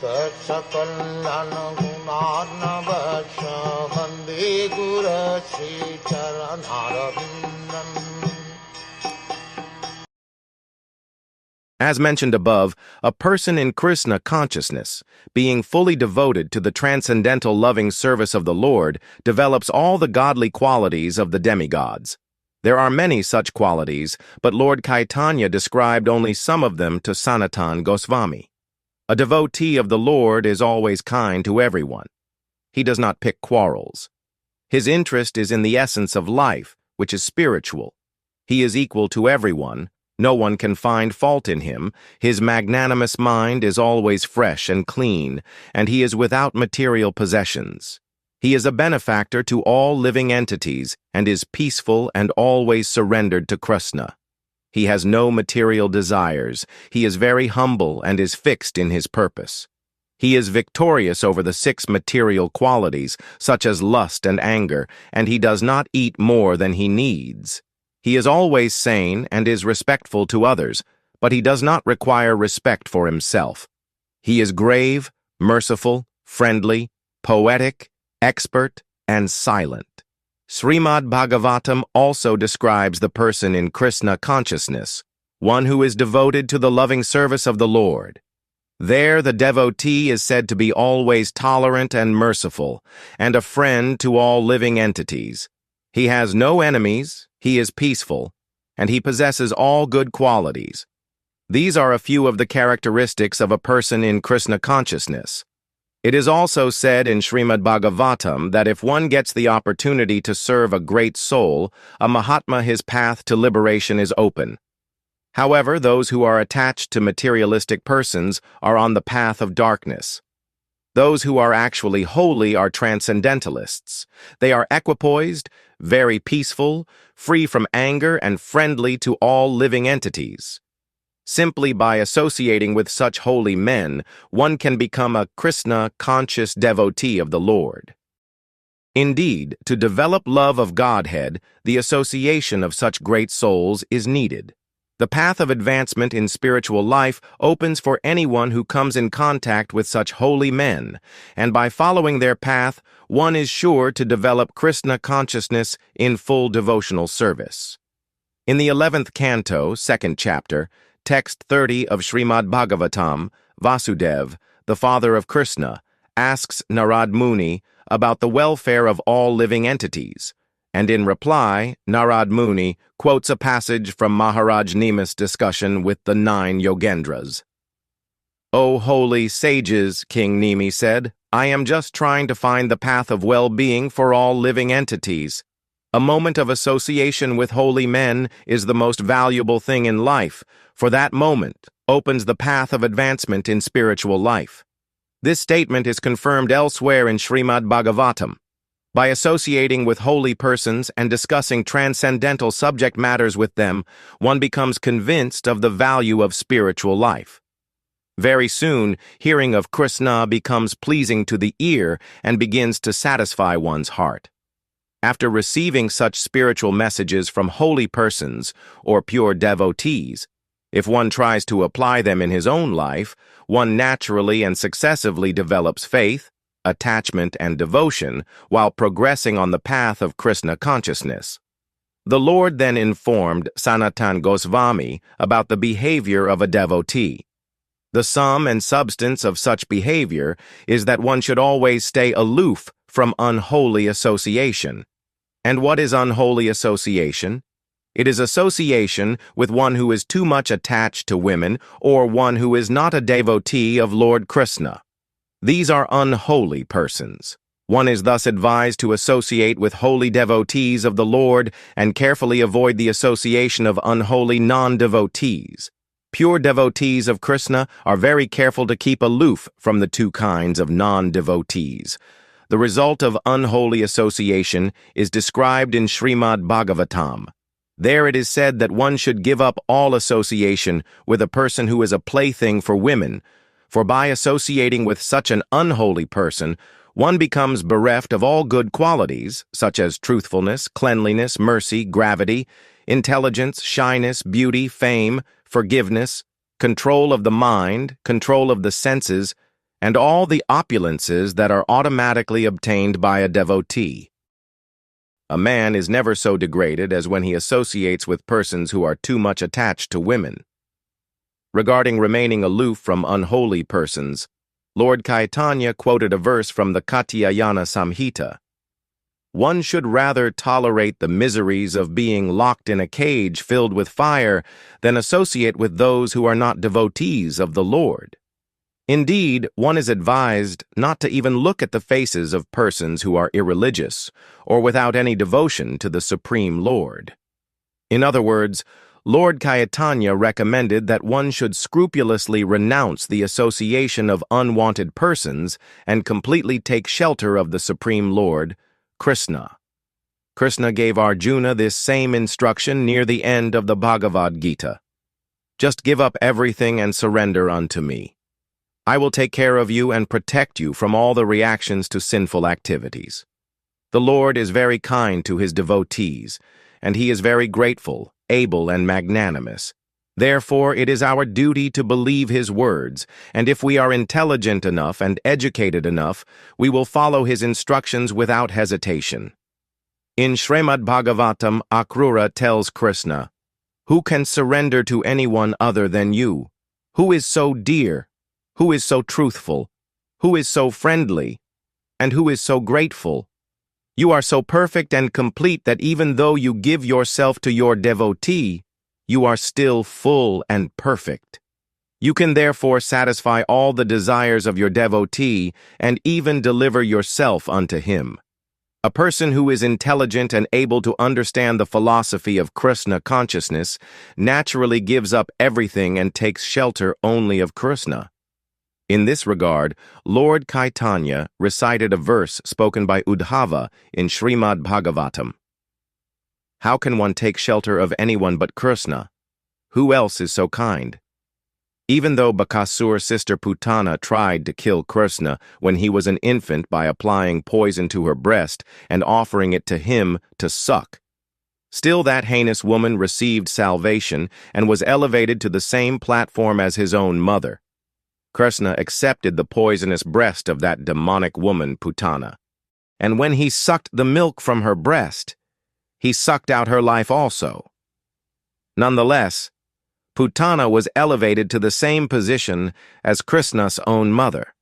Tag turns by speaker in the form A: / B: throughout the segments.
A: सकल्यान वंदे गुर Shri चरणारविंदम.
B: As mentioned above, a person in Krishna consciousness, being fully devoted to the transcendental loving service of the Lord, develops all the godly qualities of the demigods. There are many such qualities, but Lord Caitanya described only some of them to Sanatan Goswami. A devotee of the Lord is always kind to everyone. He does not pick quarrels. His interest is in the essence of life, which is spiritual. He is equal to everyone. No one can find fault in him. His magnanimous mind is always fresh and clean, and he is without material possessions. He is a benefactor to all living entities and is peaceful and always surrendered to Krishna. He has no material desires. He is very humble and is fixed in his purpose. He is victorious over the 6 material qualities, such as lust and anger, and he does not eat more than he needs. He is always sane and is respectful to others, but he does not require respect for himself. He is grave, merciful, friendly, poetic, expert, and silent. Srimad Bhagavatam also describes the person in Krishna consciousness, one who is devoted to the loving service of the Lord. There the devotee is said to be always tolerant and merciful, and a friend to all living entities. He has no enemies, he is peaceful, and he possesses all good qualities. These are a few of the characteristics of a person in Krishna consciousness. It is also said in Srimad Bhagavatam that if one gets the opportunity to serve a great soul, a Mahatma, his path to liberation is open. However, those who are attached to materialistic persons are on the path of darkness. Those who are actually holy are transcendentalists. They are equipoised, very peaceful, free from anger, and friendly to all living entities. Simply by associating with such holy men, one can become a Krishna-conscious devotee of the Lord. Indeed, to develop love of Godhead, the association of such great souls is needed. The path of advancement in spiritual life opens for anyone who comes in contact with such holy men, and by following their path, one is sure to develop Krishna consciousness in full devotional service. In the 11th canto, 2nd chapter, text 30 of Srimad Bhagavatam, Vasudev, the father of Krishna, asks Narad Muni about the welfare of all living entities. And in reply, Narad Muni quotes a passage from Maharaj Nemi's discussion with the 9 Yogendras. "O holy sages," King Nemi said, "I am just trying to find the path of well-being for all living entities. A moment of association with holy men is the most valuable thing in life, for that moment opens the path of advancement in spiritual life." This statement is confirmed elsewhere in Srimad Bhagavatam. By associating with holy persons and discussing transcendental subject matters with them, one becomes convinced of the value of spiritual life. Very soon, hearing of Krishna becomes pleasing to the ear and begins to satisfy one's heart. After receiving such spiritual messages from holy persons or pure devotees, if one tries to apply them in his own life, one naturally and successively develops faith, attachment, and devotion while progressing on the path of Krishna consciousness. The Lord then informed Sanatan Goswami about the behavior of a devotee. The sum and substance of such behavior is that one should always stay aloof from unholy association. And what is unholy association? It is association with one who is too much attached to women or one who is not a devotee of Lord Krishna. These are unholy persons. One is thus advised to associate with holy devotees of the Lord and carefully avoid the association of unholy non-devotees. Pure devotees of Krishna are very careful to keep aloof from the 2 kinds of non-devotees. The result of unholy association is described in Srimad Bhagavatam. There it is said that one should give up all association with a person who is a plaything for women, for by associating with such an unholy person, one becomes bereft of all good qualities, such as truthfulness, cleanliness, mercy, gravity, intelligence, shyness, beauty, fame, forgiveness, control of the mind, control of the senses, and all the opulences that are automatically obtained by a devotee. A man is never so degraded as when he associates with persons who are too much attached to women. Regarding remaining aloof from unholy persons, Lord Caitanya quoted a verse from the Katyayana Samhita. One should rather tolerate the miseries of being locked in a cage filled with fire than associate with those who are not devotees of the Lord. Indeed, one is advised not to even look at the faces of persons who are irreligious or without any devotion to the Supreme Lord. In other words, Lord Caitanya recommended that one should scrupulously renounce the association of unwanted persons and completely take shelter of the Supreme Lord, Krishna. Krishna gave Arjuna this same instruction near the end of the Bhagavad Gita. Just give up everything and surrender unto me. I will take care of you and protect you from all the reactions to sinful activities. The Lord is very kind to his devotees, and he is very grateful, able, and magnanimous. Therefore, it is our duty to believe his words, and if we are intelligent enough and educated enough, we will follow his instructions without hesitation. In Srimad Bhagavatam, Akrura tells Krishna, "Who can surrender to anyone other than you? Who is so dear? Who is so truthful? Who is so friendly? And who is so grateful? You are so perfect and complete that even though you give yourself to your devotee, you are still full and perfect. You can therefore satisfy all the desires of your devotee and even deliver yourself unto him." A person who is intelligent and able to understand the philosophy of Krishna consciousness naturally gives up everything and takes shelter only of Krishna. In this regard, Lord Caitanya recited a verse spoken by Uddhava in Srimad Bhagavatam. How can one take shelter of anyone but Krishna? Who else is so kind? Even though Bakasur's sister Putana tried to kill Krishna when he was an infant by applying poison to her breast and offering it to him to suck, still that heinous woman received salvation and was elevated to the same platform as his own mother. Krishna accepted the poisonous breast of that demonic woman, Putana, and when he sucked the milk from her breast, he sucked out her life also. Nonetheless, Putana was elevated to the same position as Krishna's own mother.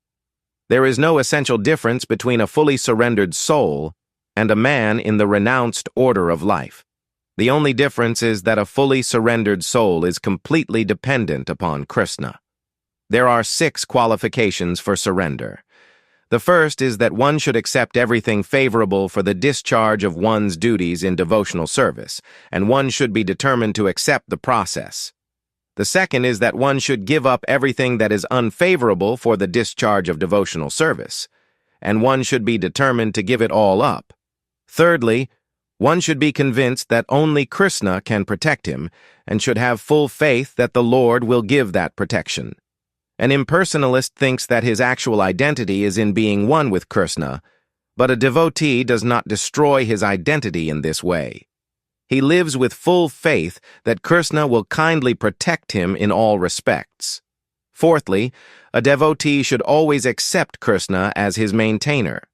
B: There is no essential difference between a fully surrendered soul and a man in the renounced order of life. The only difference is that a fully surrendered soul is completely dependent upon Krishna. There are 6 qualifications for surrender. The first is that one should accept everything favorable for the discharge of one's duties in devotional service, and one should be determined to accept the process. The second is that one should give up everything that is unfavorable for the discharge of devotional service, and one should be determined to give it all up. Thirdly, one should be convinced that only Krishna can protect him, and should have full faith that the Lord will give that protection. An impersonalist thinks that his actual identity is in being one with Krishna, but a devotee does not destroy his identity in this way. He lives with full faith that Krishna will kindly protect him in all respects. Fourthly, a devotee should always accept Krishna as his maintainer.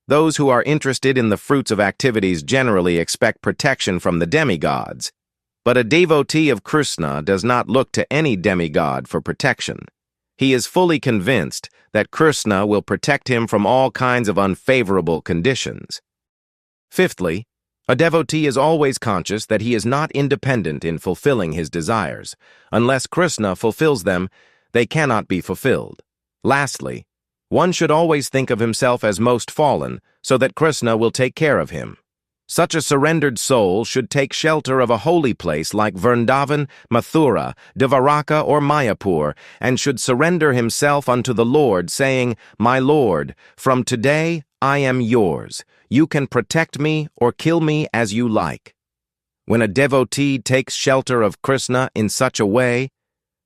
B: Those who are interested in the fruits of activities generally expect protection from the demigods, but a devotee of Krishna does not look to any demigod for protection. He is fully convinced that Krishna will protect him from all kinds of unfavorable conditions. Fifthly, a devotee is always conscious that he is not independent in fulfilling his desires. Unless Krishna fulfills them, they cannot be fulfilled. Lastly, one should always think of himself as most fallen, so that Krishna will take care of him. Such a surrendered soul should take shelter of a holy place like Vrindavan, Mathura, Dvaraka, or Mayapur, and should surrender himself unto the Lord, saying, "My Lord, from today I am yours. You can protect me or kill me as you like." When a devotee takes shelter of Krishna in such a way,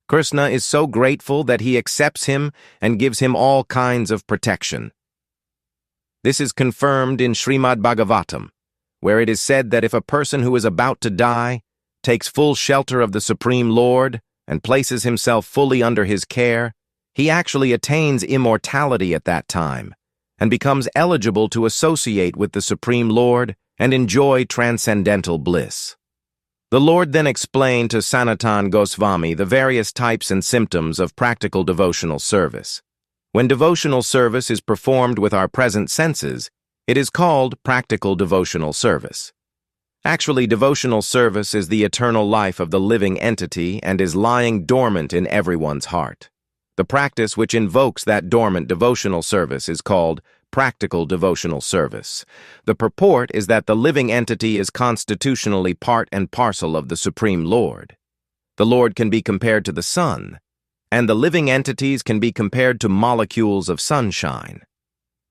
B: Krishna is so grateful that he accepts him and gives him all kinds of protection. This is confirmed in Srimad Bhagavatam, where it is said that if a person who is about to die takes full shelter of the Supreme Lord and places himself fully under his care, He actually attains immortality at that time and becomes eligible to associate with the Supreme Lord and enjoy transcendental bliss. The Lord then explained to Sanatan Goswami the various types and symptoms of practical devotional service. When devotional service is performed with our present senses, it is called practical devotional service. Actually, devotional service is the eternal life of the living entity and is lying dormant in everyone's heart. The practice which invokes that dormant devotional service is called practical devotional service. The purport is that the living entity is constitutionally part and parcel of the Supreme Lord. The Lord can be compared to the sun, and the living entities can be compared to molecules of sunshine.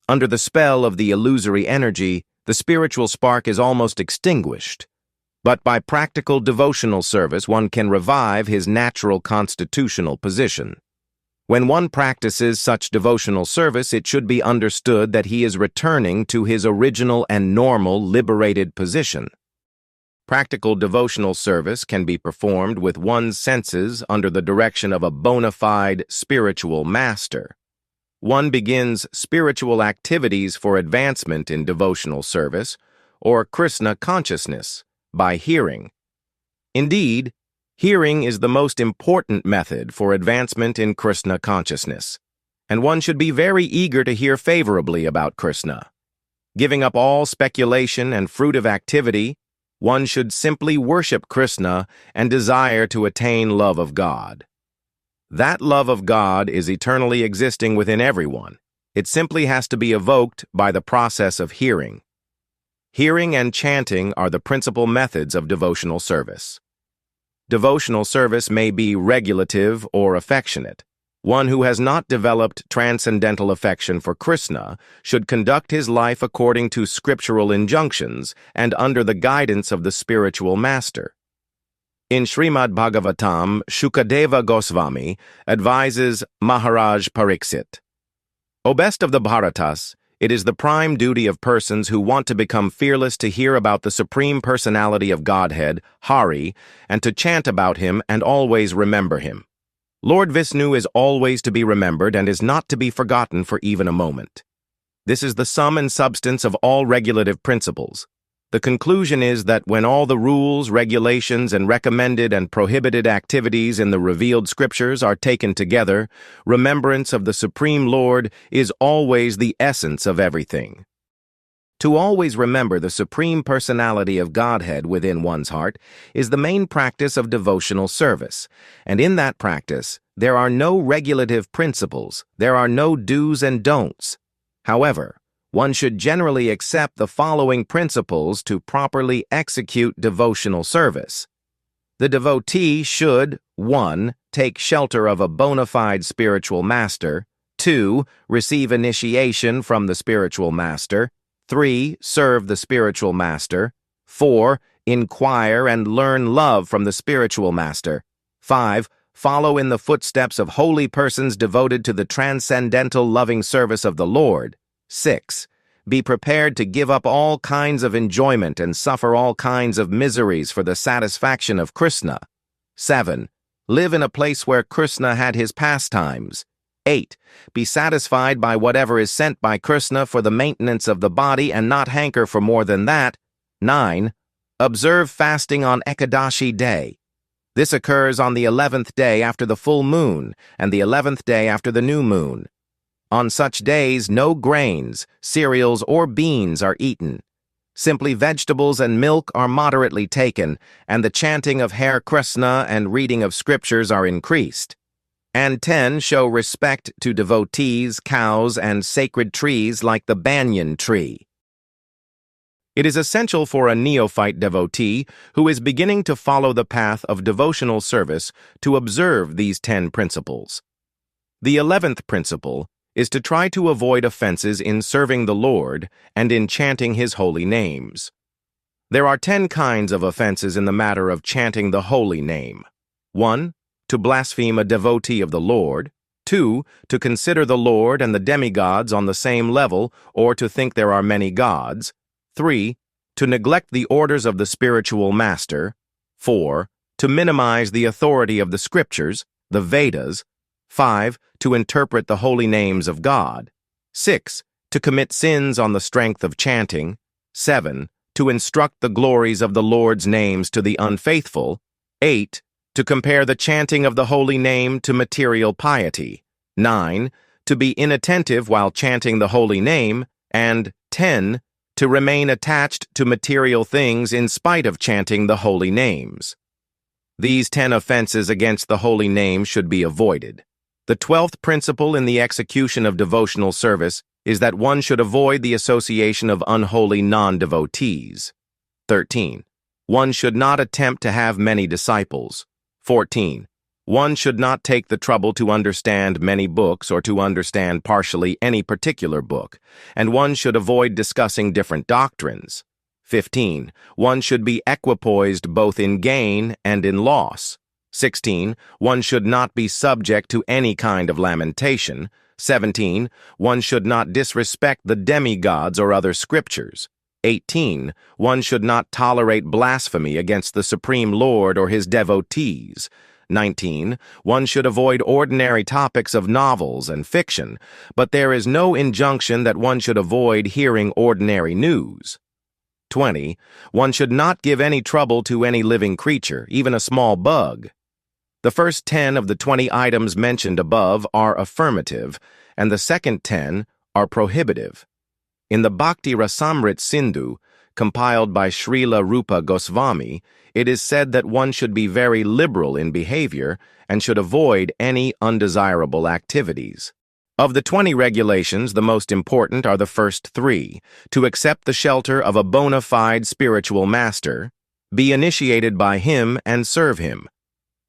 B: Under the spell of the illusory energy, the spiritual spark is almost extinguished. But by practical devotional service, one can revive his natural constitutional position. When one practices such devotional service, it should be understood that he is returning to his original and normal liberated position. Practical devotional service can be performed with one's senses under the direction of a bona fide spiritual master. One begins spiritual activities for advancement in devotional service, or Krishna consciousness, by hearing. Indeed, hearing is the most important method for advancement in Krishna consciousness, and one should be very eager to hear favorably about Krishna. Giving up all speculation and fruitive activity, one should simply worship Krishna and desire to attain love of God. That love of God is eternally existing within everyone. It simply has to be evoked by the process of hearing. Hearing and chanting are the principal methods of devotional service. Devotional service may be regulative or affectionate. One who has not developed transcendental affection for Krishna should conduct his life according to scriptural injunctions and under the guidance of the spiritual master. In Srimad Bhagavatam, Shukadeva Goswami advises Maharaj Pariksit, "O best of the Bharatas, it is the prime duty of persons who want to become fearless to hear about the Supreme Personality of Godhead, Hari, and to chant about him and always remember him. Lord Vishnu is always to be remembered and is not to be forgotten for even a moment. This is the sum and substance of all regulative principles. The conclusion is that when all the rules, regulations, and recommended and prohibited activities in the revealed scriptures are taken together, remembrance of the Supreme Lord is always the essence of everything. To always remember the Supreme Personality of Godhead within one's heart is the main practice of devotional service, and in that practice, there are no regulative principles, there are no do's and don'ts. However, one should generally accept the following principles to properly execute devotional service. The devotee should, 1. Take shelter of a bona fide spiritual master, 2. Receive initiation from the spiritual master, 3. Serve the spiritual master, 4. Inquire and learn love from the spiritual master, 5. Follow in the footsteps of holy persons devoted to the transcendental loving service of the Lord, 6. Be prepared to give up all kinds of enjoyment and suffer all kinds of miseries for the satisfaction of Krishna. 7. Live in a place where Krishna had his pastimes. 8. Be satisfied by whatever is sent by Krishna for the maintenance of the body and not hanker for more than that. 9. Observe fasting on Ekadashi day. This occurs on the 11th day after the full moon and the 11th day after the new moon. On such days, no grains, cereals, or beans are eaten. Simply vegetables and milk are moderately taken, and the chanting of Hare Krishna and reading of scriptures are increased. And 10. Show respect to devotees, cows, and sacred trees like the banyan tree. It is essential for a neophyte devotee who is beginning to follow the path of devotional service to observe these 10 principles. The 11th principle is to try to avoid offenses in serving the Lord and in chanting his holy names. There are 10 kinds of offenses in the matter of chanting the holy name. 1. To blaspheme a devotee of the Lord. 2. To consider the Lord and the demigods on the same level or to think there are many gods. 3. To neglect the orders of the spiritual master. 4. To minimize the authority of the scriptures, the Vedas. 5. To interpret the holy names of God. 6. To commit sins on the strength of chanting. 7. To instruct the glories of the Lord's names to the unfaithful. 8. To compare the chanting of the holy name to material piety. 9. To be inattentive while chanting the holy name. And 10. To remain attached to material things in spite of chanting the holy names. These 10 offenses against the holy name should be avoided. The 12th principle in the execution of devotional service is that one should avoid the association of unholy non-devotees. 13. One should not attempt to have many disciples. 14. One should not take the trouble to understand many books or to understand partially any particular book, and one should avoid discussing different doctrines. 15. One should be equipoised both in gain and in loss. 16. One should not be subject to any kind of lamentation. 17. One should not disrespect the demigods or other scriptures. 18. One should not tolerate blasphemy against the Supreme Lord or his devotees. 19. One should avoid ordinary topics of novels and fiction, but there is no injunction that one should avoid hearing ordinary news. 20. One should not give any trouble to any living creature, even a small bug. The first 10 of the 20 items mentioned above are affirmative, and the second 10 are prohibitive. In the Bhakti Rasamrit Sindhu, compiled by Srila Rupa Goswami, it is said that one should be very liberal in behavior and should avoid any undesirable activities. Of the 20 regulations, the most important are the first 3: to accept the shelter of a bona fide spiritual master, be initiated by him and serve him.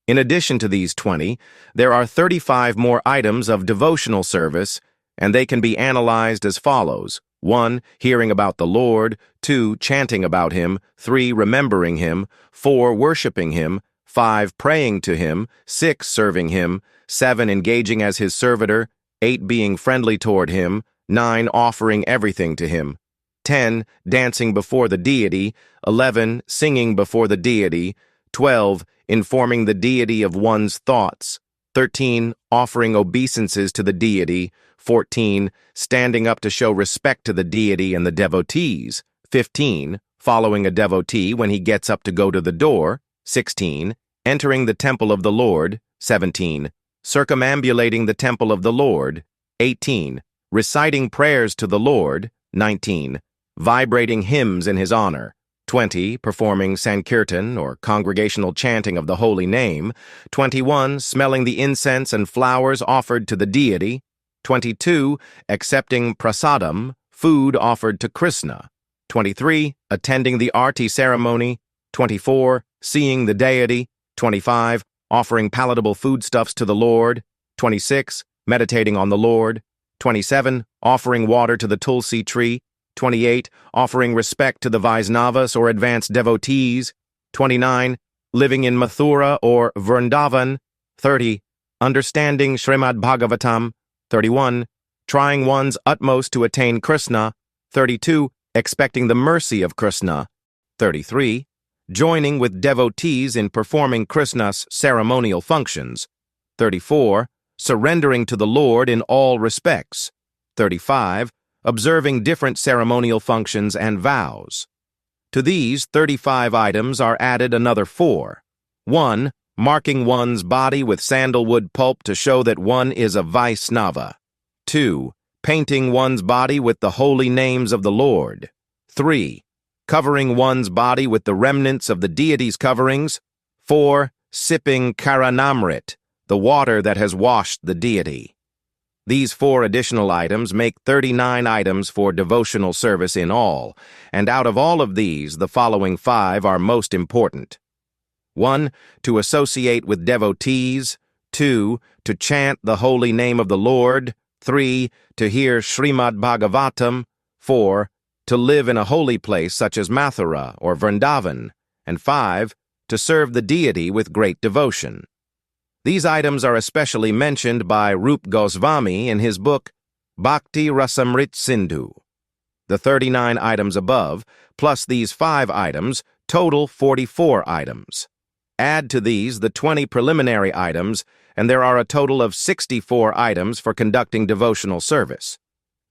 B: In addition to these 20, there are 35 more items of devotional service, and they can be analyzed as follows: 1. Hearing about the Lord. 2. Chanting about him. 3. Remembering him. 4. Worshipping him. 5. Praying to him. 6. Serving him. 7. Engaging as his servitor. 8. Being friendly toward him. 9. Offering everything to him. 10. Dancing before the deity. 11. Singing before the deity. 12. Informing the deity of one's thoughts. 13. Offering obeisances to the deity. 14. Standing up to show respect to the deity and the devotees. 15. Following a devotee when he gets up to go to the door. 16. Entering the temple of the Lord. 17. Circumambulating the temple of the Lord. 18. Reciting prayers to the Lord. 19. Vibrating hymns in his honor. 20. Performing Sankirtan, or congregational chanting of the holy name. 21. Smelling the incense and flowers offered to the deity. 22. Accepting prasadam, food offered to Krishna. 23. Attending the arti ceremony. 24. Seeing the deity. 25. Offering palatable foodstuffs to the Lord. 26. Meditating on the Lord. 27. Offering water to the tulsi tree. 28. Offering respect to the Vaisnavas or advanced devotees. 29. Living in Mathura or Vrindavan. 30. Understanding Srimad Bhagavatam. 31. Trying one's utmost to attain Krishna. 32. Expecting the mercy of Krishna. 33. Joining with devotees in performing Krishna's ceremonial functions. 34. Surrendering to the Lord in all respects. 35. Observing different ceremonial functions and vows. To these 35 items are added another 4. 1. Marking one's body with sandalwood pulp to show that one is a Vaisnava. 2. Painting one's body with the holy names of the Lord. 3. Covering one's body with the remnants of the deity's coverings. 4. Sipping Karanamrit, the water that has washed the deity. These 4 additional items make 39 items for devotional service in all, and out of all of these, the following 5 are most important. 1. To associate with devotees. 2. To chant the holy name of the Lord. 3. To hear Srimad Bhagavatam. 4. To live in a holy place such as Mathura or Vrindavan. And 5. To serve the deity with great devotion. These items are especially mentioned by Rupa Goswami in his book Bhakti Rasamrit Sindhu. The 39 items above, plus these 5 items, total 44 items. Add to these the 20 preliminary items, and there are a total of 64 items for conducting devotional service.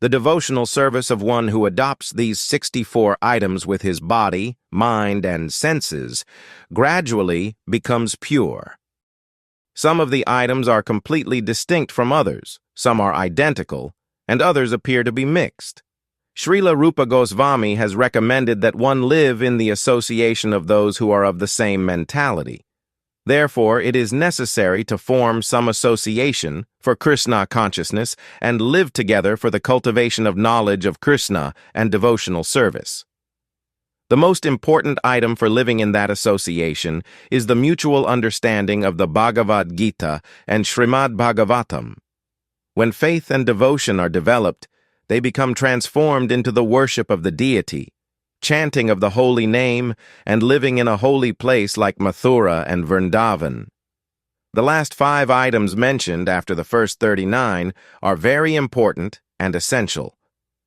B: The devotional service of one who adopts these 64 items with his body, mind, and senses gradually becomes pure. Some of the items are completely distinct from others, some are identical, and others appear to be mixed. Srila Rupa Goswami has recommended that one live in the association of those who are of the same mentality. Therefore, it is necessary to form some association for Krishna consciousness and live together for the cultivation of knowledge of Krishna and devotional service. The most important item for living in that association is the mutual understanding of the Bhagavad Gita and Srimad Bhagavatam. When faith and devotion are developed, they become transformed into the worship of the deity, chanting of the holy name, and living in a holy place like Mathura and Vrindavan. The last 5 items mentioned after the first 39 are very important and essential.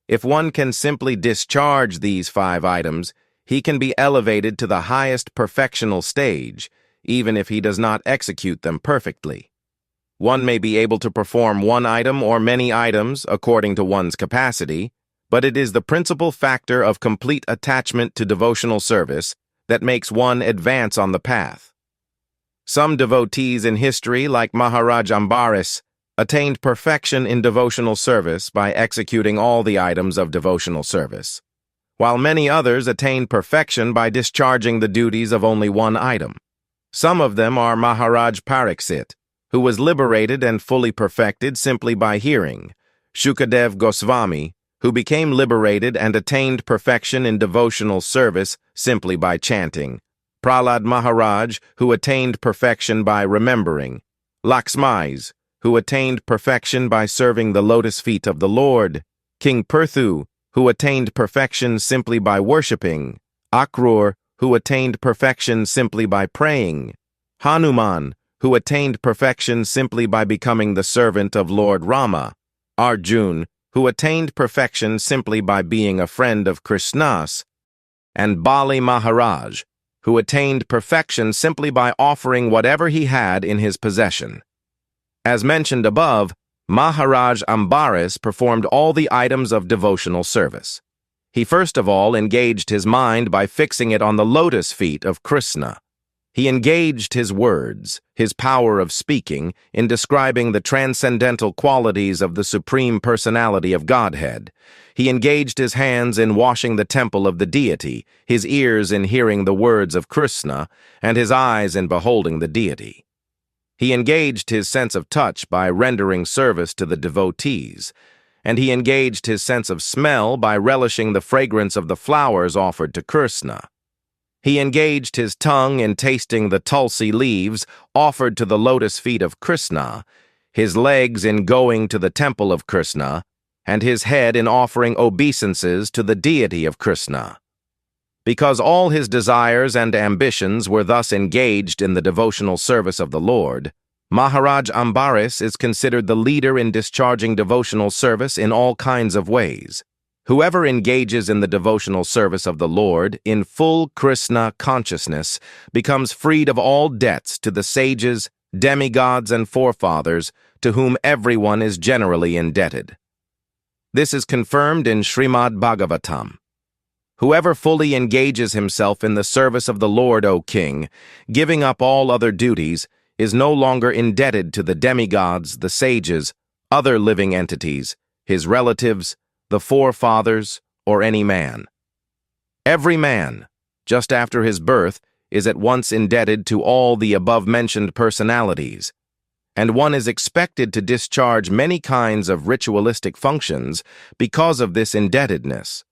B: If one can simply discharge these 5 items, he can be elevated to the highest perfectional stage, even if he does not execute them perfectly. One may be able to perform one item or many items according to one's capacity, but it is the principal factor of complete attachment to devotional service that makes one advance on the path. Some devotees in history, like Maharaj Ambaris, attained perfection in devotional service by executing all the items of devotional service, while many others attained perfection by discharging the duties of only one item. Some of them are Maharaj Pariksit, who was liberated and fully perfected simply by hearing, Shukadev Goswami, who became liberated and attained perfection in devotional service simply by chanting, Prahlad Maharaj, who attained perfection by remembering, Laxmais, who attained perfection by serving the lotus feet of the Lord, King Prithu, who attained perfection simply by worshipping, Akrur, who attained perfection simply by praying, Hanuman, who attained perfection simply by becoming the servant of Lord Rama, Arjun, who attained perfection simply by being a friend of Krishna's, and Bali Maharaj, who attained perfection simply by offering whatever he had in his possession. As mentioned above, Maharaj Ambaris performed all the items of devotional service. He first of all engaged his mind by fixing it on the lotus feet of Krishna. He engaged his words, his power of speaking, in describing the transcendental qualities of the Supreme Personality of Godhead. He engaged his hands in washing the temple of the deity, his ears in hearing the words of Krishna, and his eyes in beholding the deity. He engaged his sense of touch by rendering service to the devotees, and he engaged his sense of smell by relishing the fragrance of the flowers offered to Krishna. He engaged his tongue in tasting the tulsi leaves offered to the lotus feet of Krishna, his legs in going to the temple of Krishna, and his head in offering obeisances to the deity of Krishna. Because all his desires and ambitions were thus engaged in the devotional service of the Lord, Maharaj Ambaris is considered the leader in discharging devotional service in all kinds of ways. Whoever engages in the devotional service of the Lord in full Krishna consciousness becomes freed of all debts to the sages, demigods, and forefathers to whom everyone is generally indebted. This is confirmed in Srimad Bhagavatam. Whoever fully engages himself in the service of the Lord, O King, giving up all other duties, is no longer indebted to the demigods, the sages, other living entities, his relatives, the forefathers, or any man. Every man, just after his birth, is at once indebted to all the above-mentioned personalities, and one is expected to discharge many kinds of ritualistic functions because of this indebtedness.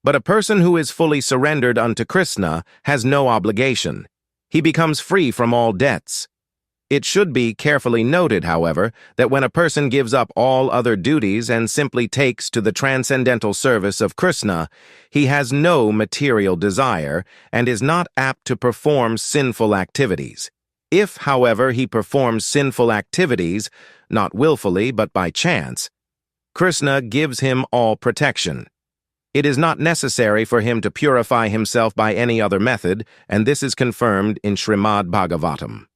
B: But a person who is fully surrendered unto Krishna has no obligation. He becomes free from all debts. It should be carefully noted, however, that when a person gives up all other duties and simply takes to the transcendental service of Krishna, he has no material desire and is not apt to perform sinful activities. If, however, he performs sinful activities, not willfully but by chance, Krishna gives him all protection. It is not necessary for him to purify himself by any other method, and this is confirmed in Srimad Bhagavatam.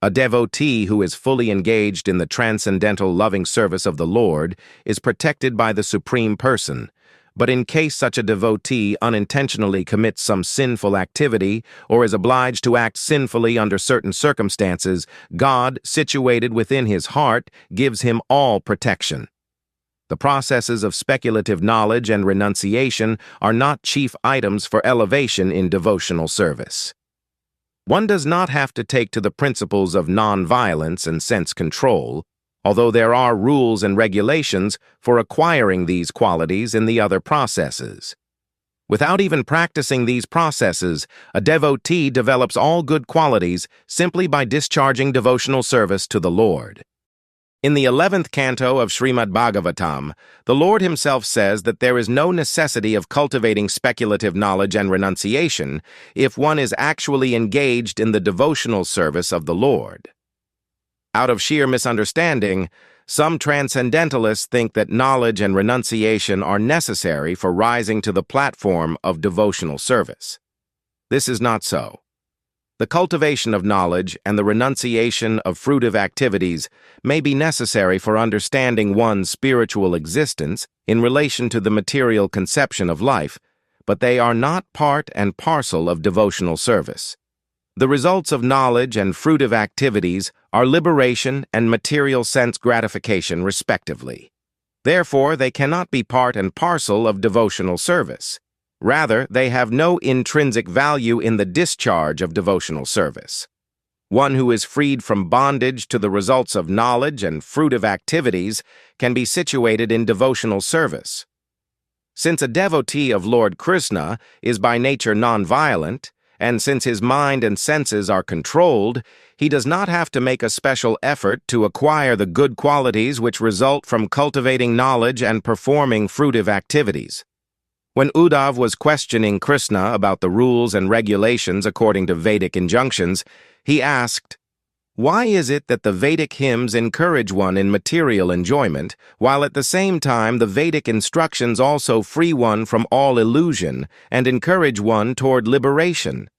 B: A devotee who is fully engaged in the transcendental loving service of the Lord is protected by the Supreme Person, but in case such a devotee unintentionally commits some sinful activity or is obliged to act sinfully under certain circumstances, God, situated within his heart, gives him all protection. The processes of speculative knowledge and renunciation are not chief items for elevation in devotional service. One does not have to take to the principles of non-violence and sense control, although there are rules and regulations for acquiring these qualities in the other processes. Without even practicing these processes, a devotee develops all good qualities simply by discharging devotional service to the Lord. In the 11th canto of Srimad Bhagavatam, the Lord himself says that there is no necessity of cultivating speculative knowledge and renunciation if one is actually engaged in the devotional service of the Lord. Out of sheer misunderstanding, some transcendentalists think that knowledge and renunciation are necessary for rising to the platform of devotional service. This is not so. The cultivation of knowledge and the renunciation of fruitive activities may be necessary for understanding one's spiritual existence in relation to the material conception of life, but they are not part and parcel of devotional service. The results of knowledge and fruitive activities are liberation and material sense gratification, respectively. Therefore, they cannot be part and parcel of devotional service. Rather, they have no intrinsic value in the discharge of devotional service. One who is freed from bondage to the results of knowledge and fruitive activities can be situated in devotional service. Since a devotee of Lord Krishna is by nature non-violent, and since his mind and senses are controlled, he does not have to make a special effort to acquire the good qualities which result from cultivating knowledge and performing fruitive activities. When Uddhav was questioning Krishna about the rules and regulations according to Vedic injunctions, he asked, "Why is it that the Vedic hymns encourage one in material enjoyment, while at the same time the Vedic instructions also free one from all illusion and encourage one toward liberation?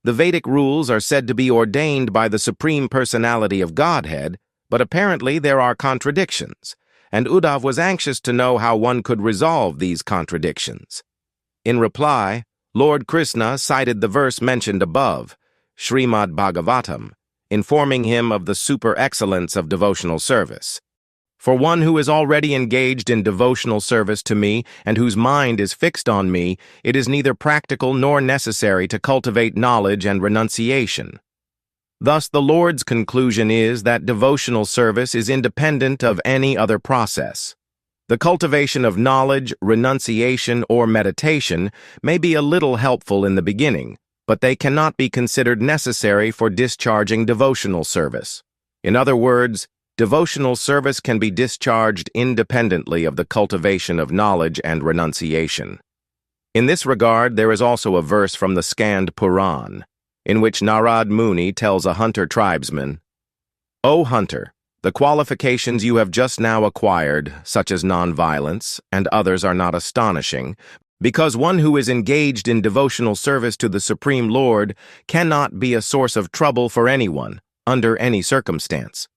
B: The Vedic rules are said to be ordained by the Supreme Personality of Godhead, but apparently there are contradictions, and Uddhav was anxious to know how one could resolve these contradictions." In reply, Lord Krishna cited the verse mentioned above, Srimad Bhagavatam, informing him of the super-excellence of devotional service. "For one who is already engaged in devotional service to me and whose mind is fixed on me, it is neither practical nor necessary to cultivate knowledge and renunciation." Thus, the Lord's conclusion is that devotional service is independent of any other process. The cultivation of knowledge, renunciation, or meditation may be a little helpful in the beginning, but they cannot be considered necessary for discharging devotional service. In other words, devotional service can be discharged independently of the cultivation of knowledge and renunciation. In this regard, there is also a verse from the Skand Puran, in which Narad Muni tells a hunter tribesman, "O hunter, the qualifications you have just now acquired, such as non-violence, and others are not astonishing, because one who is engaged in devotional service to the Supreme Lord cannot be a source of trouble for anyone, under any circumstance.